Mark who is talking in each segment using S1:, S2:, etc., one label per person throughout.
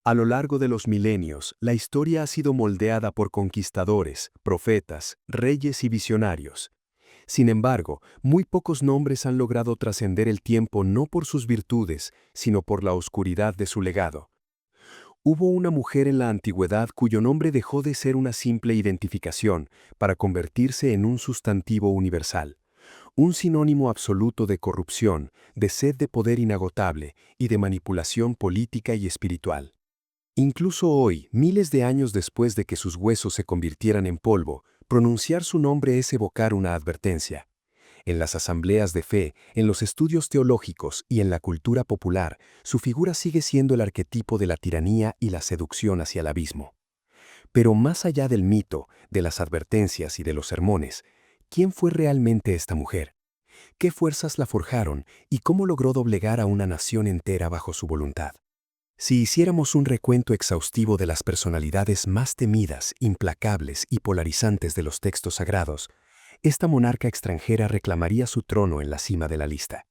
S1: A lo largo de los milenios, la historia ha sido moldeada por conquistadores, profetas, reyes y visionarios. Sin embargo, muy pocos nombres han logrado trascender el tiempo no por sus virtudes, sino por la oscuridad de su legado. Hubo una mujer en la antigüedad cuyo nombre dejó de ser una simple identificación para convertirse en un sustantivo universal, un sinónimo absoluto de corrupción, de sed de poder inagotable y de manipulación política y espiritual. Incluso hoy, miles de años después de que sus huesos se convirtieran en polvo, pronunciar su nombre es evocar una advertencia. En las asambleas de fe, en los estudios teológicos y en la cultura popular, su figura sigue siendo el arquetipo de la tiranía y la seducción hacia el abismo. Pero más allá del mito, de las advertencias y de los sermones, ¿quién fue realmente esta mujer? ¿Qué fuerzas la forjaron y cómo logró doblegar a una nación entera bajo su voluntad? Si hiciéramos un recuento exhaustivo de las personalidades más temidas, implacables y polarizantes de los textos sagrados, esta monarca extranjera reclamaría su trono en la cima de la lista.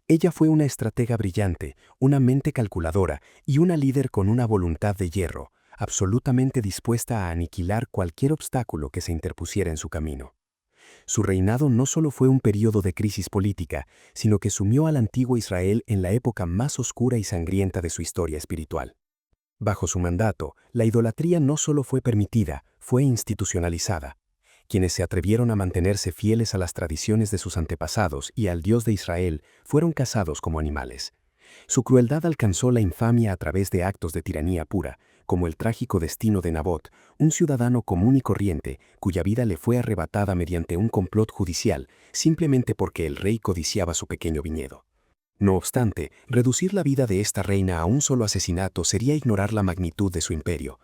S1: Ella fue una estratega brillante, una mente calculadora y una líder con una voluntad de hierro, absolutamente dispuesta a aniquilar cualquier obstáculo que se interpusiera en su camino. Su reinado no solo fue un periodo de crisis política, sino que sumió al antiguo Israel en la época más oscura y sangrienta de su historia espiritual. Bajo su mandato, la idolatría no solo fue permitida, fue institucionalizada. Quienes se atrevieron a mantenerse fieles a las tradiciones de sus antepasados y al Dios de Israel fueron cazados como animales. Su crueldad alcanzó la infamia a través de actos de tiranía pura, como el trágico destino de Nabot, un ciudadano común y corriente cuya vida le fue arrebatada mediante un complot judicial simplemente porque el rey codiciaba su pequeño viñedo. No obstante, reducir la vida de esta reina a un solo asesinato sería ignorar la magnitud de su imperio.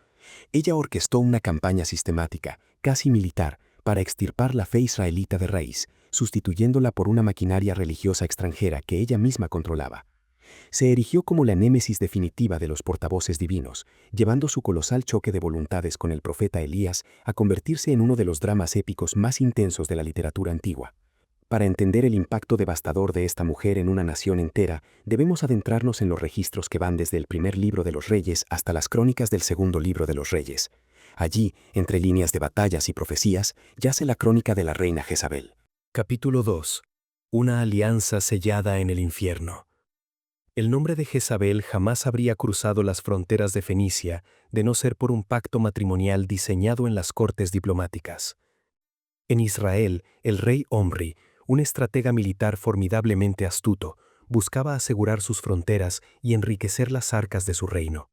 S1: Ella orquestó una campaña sistemática, casi militar, para extirpar la fe israelita de raíz, sustituyéndola por una maquinaria religiosa extranjera que ella misma controlaba. Se erigió como la némesis definitiva de los portavoces divinos, llevando su colosal choque de voluntades con el profeta Elías a convertirse en uno de los dramas épicos más intensos de la literatura antigua. Para entender el impacto devastador de esta mujer en una nación entera, debemos adentrarnos en los registros que van desde el primer libro de los Reyes hasta las crónicas del segundo libro de los Reyes. Allí, entre líneas de batallas y profecías, yace la crónica de la reina Jezabel.
S2: Capítulo 2. Una alianza sellada en el infierno. El nombre de Jezabel jamás habría cruzado las fronteras de Fenicia de no ser por un pacto matrimonial diseñado en las cortes diplomáticas. En Israel, el rey Omri, un estratega militar formidablemente astuto, buscaba asegurar sus fronteras y enriquecer las arcas de su reino.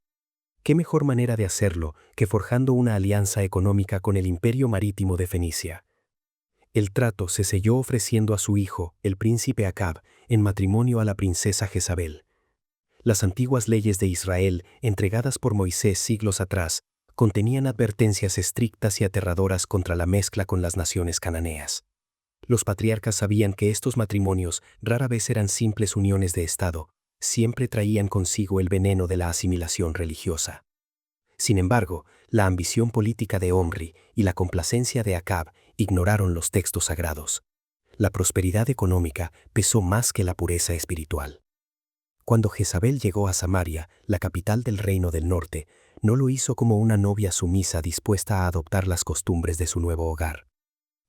S2: ¿Qué mejor manera de hacerlo que forjando una alianza económica con el imperio marítimo de Fenicia? El trato se selló ofreciendo a su hijo, el príncipe Acab, en matrimonio a la princesa Jezabel. Las antiguas leyes de Israel, entregadas por Moisés siglos atrás, contenían advertencias estrictas y aterradoras contra la mezcla con las naciones cananeas. Los patriarcas sabían que estos matrimonios rara vez eran simples uniones de Estado, siempre traían consigo el veneno de la asimilación religiosa. Sin embargo, la ambición política de Omri y la complacencia de Acab ignoraron los textos sagrados. La prosperidad económica pesó más que la pureza espiritual. Cuando Jezabel llegó a Samaria, la capital del reino del norte, no lo hizo como una novia sumisa dispuesta a adoptar las costumbres de su nuevo hogar.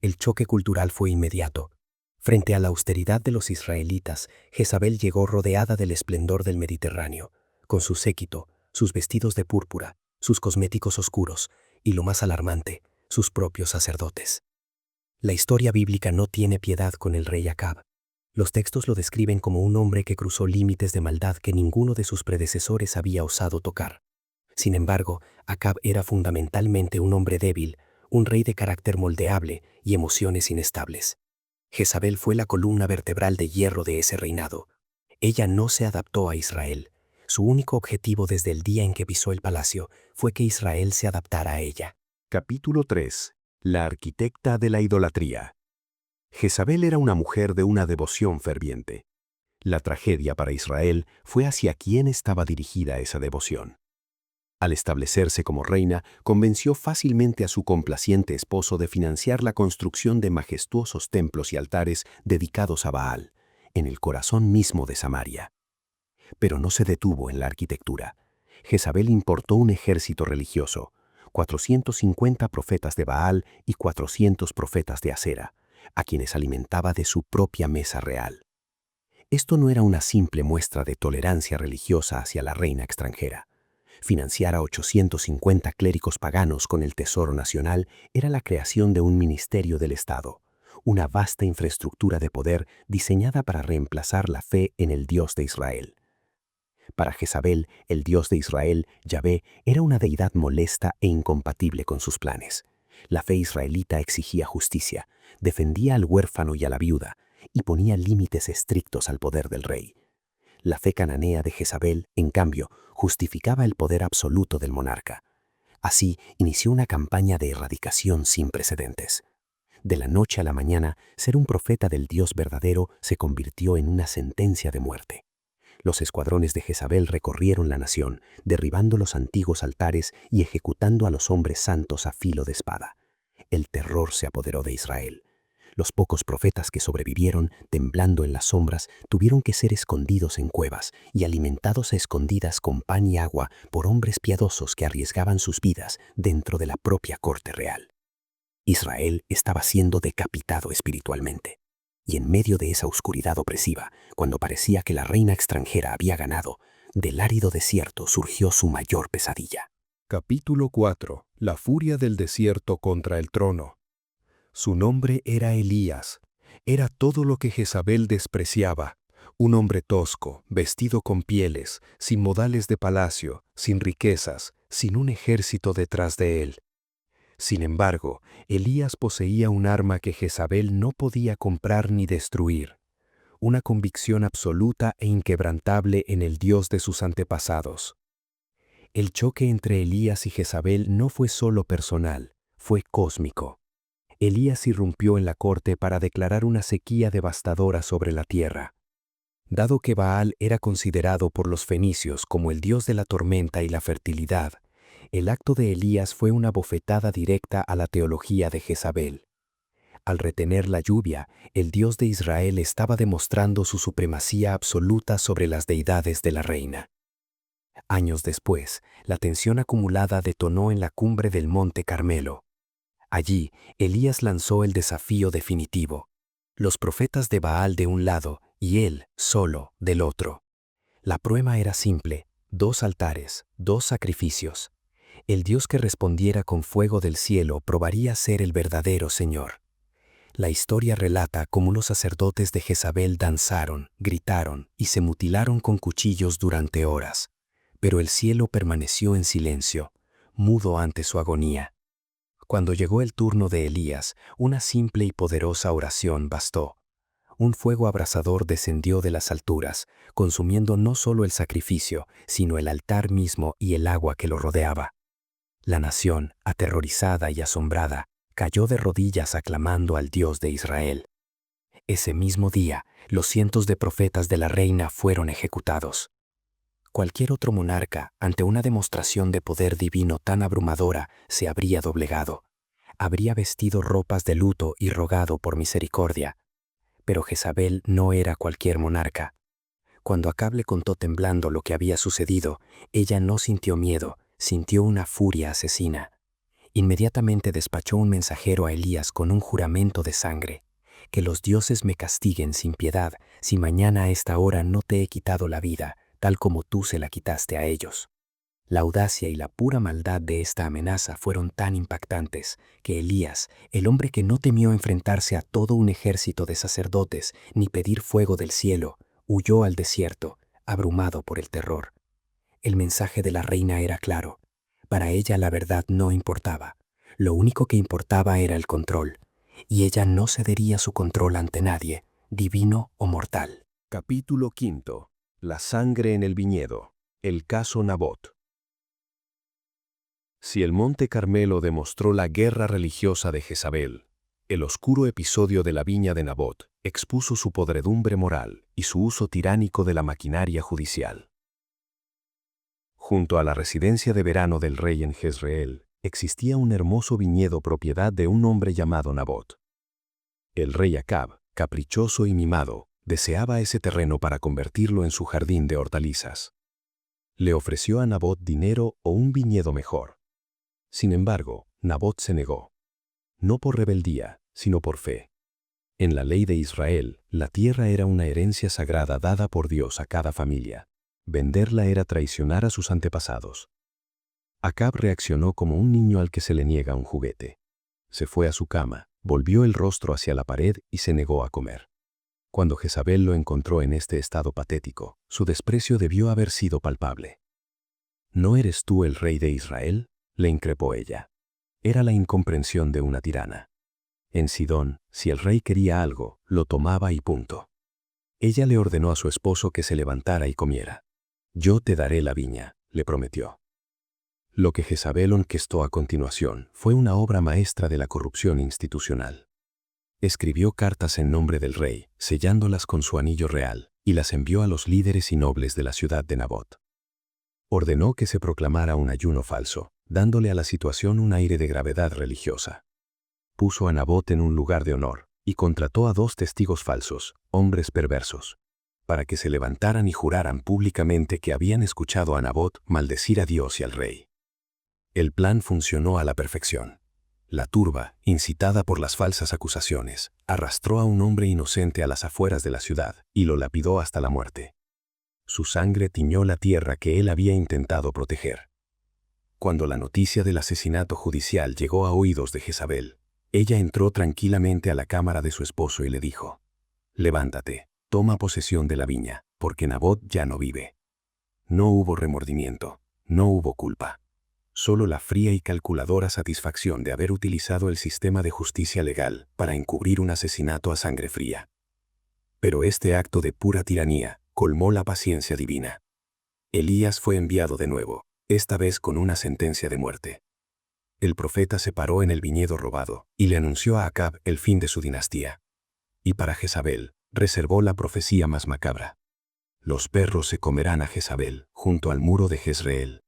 S2: El choque cultural fue inmediato. Frente a la austeridad de los israelitas, Jezabel llegó rodeada del esplendor del Mediterráneo, con su séquito, sus vestidos de púrpura, sus cosméticos oscuros y, lo más alarmante, sus propios sacerdotes. La historia bíblica no tiene piedad con el rey Acab. Los textos lo describen como un hombre que cruzó límites de maldad que ninguno de sus predecesores había osado tocar. Sin embargo, Acab era fundamentalmente un hombre débil, un rey de carácter moldeable y emociones inestables. Jezabel fue la columna vertebral de hierro de ese reinado. Ella no se adaptó a Israel. Su único objetivo desde el día en que pisó el palacio fue que Israel se adaptara a ella.
S1: Capítulo 3. La arquitecta de la idolatría. Jezabel era una mujer de una devoción ferviente. La tragedia para Israel fue hacia quién estaba dirigida esa devoción. Al establecerse como reina, convenció fácilmente a su complaciente esposo de financiar la construcción de majestuosos templos y altares dedicados a Baal, en el corazón mismo de Samaria. Pero no se detuvo en la arquitectura. Jezabel importó un ejército religioso, 450 profetas de Baal y 400 profetas de Acera, a quienes alimentaba de su propia mesa real. Esto no era una simple muestra de tolerancia religiosa hacia la reina extranjera. Financiar a 850 clérigos paganos con el tesoro nacional era la creación de un ministerio del Estado, una vasta infraestructura de poder diseñada para reemplazar la fe en el Dios de Israel. Para Jezabel, el Dios de Israel, Yahvé, era una deidad molesta e incompatible con sus planes. La fe israelita exigía justicia, defendía al huérfano y a la viuda, y ponía límites estrictos al poder del rey. La fe cananea de Jezabel, en cambio, justificaba el poder absoluto del monarca. Así inició una campaña de erradicación sin precedentes. De la noche a la mañana, ser un profeta del Dios verdadero se convirtió en una sentencia de muerte. Los escuadrones de Jezabel recorrieron la nación, derribando los antiguos altares y ejecutando a los hombres santos a filo de espada. El terror se apoderó de Israel. Los pocos profetas que sobrevivieron, temblando en las sombras, tuvieron que ser escondidos en cuevas y alimentados a escondidas con pan y agua por hombres piadosos que arriesgaban sus vidas dentro de la propia corte real. Israel estaba siendo decapitado espiritualmente. Y en medio de esa oscuridad opresiva, cuando parecía que la reina extranjera había ganado, del árido desierto surgió su mayor pesadilla.
S2: Capítulo 4. La furia del desierto contra el trono. Su nombre era Elías. Era todo lo que Jezabel despreciaba. Un hombre tosco, vestido con pieles, sin modales de palacio, sin riquezas, sin un ejército detrás de él. Sin embargo, Elías poseía un arma que Jezabel no podía comprar ni destruir, una convicción absoluta e inquebrantable en el Dios de sus antepasados. El choque entre Elías y Jezabel no fue solo personal, fue cósmico. Elías irrumpió en la corte para declarar una sequía devastadora sobre la tierra. Dado que Baal era considerado por los fenicios como el dios de la tormenta y la fertilidad, el acto de Elías fue una bofetada directa a la teología de Jezabel. Al retener la lluvia, el Dios de Israel estaba demostrando su supremacía absoluta sobre las deidades de la reina. Años después, la tensión acumulada detonó en la cumbre del Monte Carmelo. Allí, Elías lanzó el desafío definitivo. Los profetas de Baal de un lado y él, solo, del otro. La prueba era simple: 2 altares, 2 sacrificios. El Dios que respondiera con fuego del cielo probaría ser el verdadero Señor. La historia relata cómo los sacerdotes de Jezabel danzaron, gritaron y se mutilaron con cuchillos durante horas. Pero el cielo permaneció en silencio, mudo ante su agonía. Cuando llegó el turno de Elías, una simple y poderosa oración bastó. Un fuego abrasador descendió de las alturas, consumiendo no solo el sacrificio, sino el altar mismo y el agua que lo rodeaba. La nación, aterrorizada y asombrada, cayó de rodillas aclamando al Dios de Israel. Ese mismo día, los cientos de profetas de la reina fueron ejecutados. Cualquier otro monarca, ante una demostración de poder divino tan abrumadora, se habría doblegado. Habría vestido ropas de luto y rogado por misericordia. Pero Jezabel no era cualquier monarca. Cuando Acab le contó temblando lo que había sucedido, ella no sintió miedo, sintió una furia asesina. Inmediatamente despachó un mensajero a Elías con un juramento de sangre: que los dioses me castiguen sin piedad si mañana a esta hora no te he quitado la vida, tal como tú se la quitaste a ellos. La audacia y la pura maldad de esta amenaza fueron tan impactantes que Elías, el hombre que no temió enfrentarse a todo un ejército de sacerdotes ni pedir fuego del cielo, huyó al desierto, abrumado por el terror. El mensaje de la reina era claro. Para ella la verdad no importaba. Lo único que importaba era el control, y ella no cedería su control ante nadie, divino o mortal.
S1: Capítulo 5. La sangre en el viñedo. El caso Nabot. Si el Monte Carmelo demostró la guerra religiosa de Jezabel, el oscuro episodio de la viña de Nabot expuso su podredumbre moral y su uso tiránico de la maquinaria judicial. Junto a la residencia de verano del rey en Jezreel, existía un hermoso viñedo propiedad de un hombre llamado Nabot. El rey Acab, caprichoso y mimado, deseaba ese terreno para convertirlo en su jardín de hortalizas. Le ofreció a Nabot dinero o un viñedo mejor. Sin embargo, Nabot se negó. No por rebeldía, sino por fe. En la ley de Israel, la tierra era una herencia sagrada dada por Dios a cada familia. Venderla era traicionar a sus antepasados. Acab reaccionó como un niño al que se le niega un juguete. Se fue a su cama, volvió el rostro hacia la pared y se negó a comer. Cuando Jezabel lo encontró en este estado patético, su desprecio debió haber sido palpable. ¿No eres tú el rey de Israel?, le increpó ella. Era la incomprensión de una tirana. En Sidón, si el rey quería algo, lo tomaba y punto. Ella le ordenó a su esposo que se levantara y comiera. Yo te daré la viña, le prometió. Lo que Jezabel orquestó a continuación fue una obra maestra de la corrupción institucional. Escribió cartas en nombre del rey, sellándolas con su anillo real, y las envió a los líderes y nobles de la ciudad de Nabot. Ordenó que se proclamara un ayuno falso, dándole a la situación un aire de gravedad religiosa. Puso a Nabot en un lugar de honor, y contrató a 2 testigos falsos, hombres perversos, para que se levantaran y juraran públicamente que habían escuchado a Nabot maldecir a Dios y al rey. El plan funcionó a la perfección. La turba, incitada por las falsas acusaciones, arrastró a un hombre inocente a las afueras de la ciudad y lo lapidó hasta la muerte. Su sangre tiñó la tierra que él había intentado proteger. Cuando la noticia del asesinato judicial llegó a oídos de Jezabel, ella entró tranquilamente a la cámara de su esposo y le dijo: «Levántate, toma posesión de la viña, porque Nabot ya no vive». No hubo remordimiento, no hubo culpa. Solo la fría y calculadora satisfacción de haber utilizado el sistema de justicia legal para encubrir un asesinato a sangre fría. Pero este acto de pura tiranía colmó la paciencia divina. Elías fue enviado de nuevo, esta vez con una sentencia de muerte. El profeta se paró en el viñedo robado y le anunció a Acab el fin de su dinastía. Y para Jezabel, reservó la profecía más macabra. Los perros se comerán a Jezabel junto al muro de Jezreel.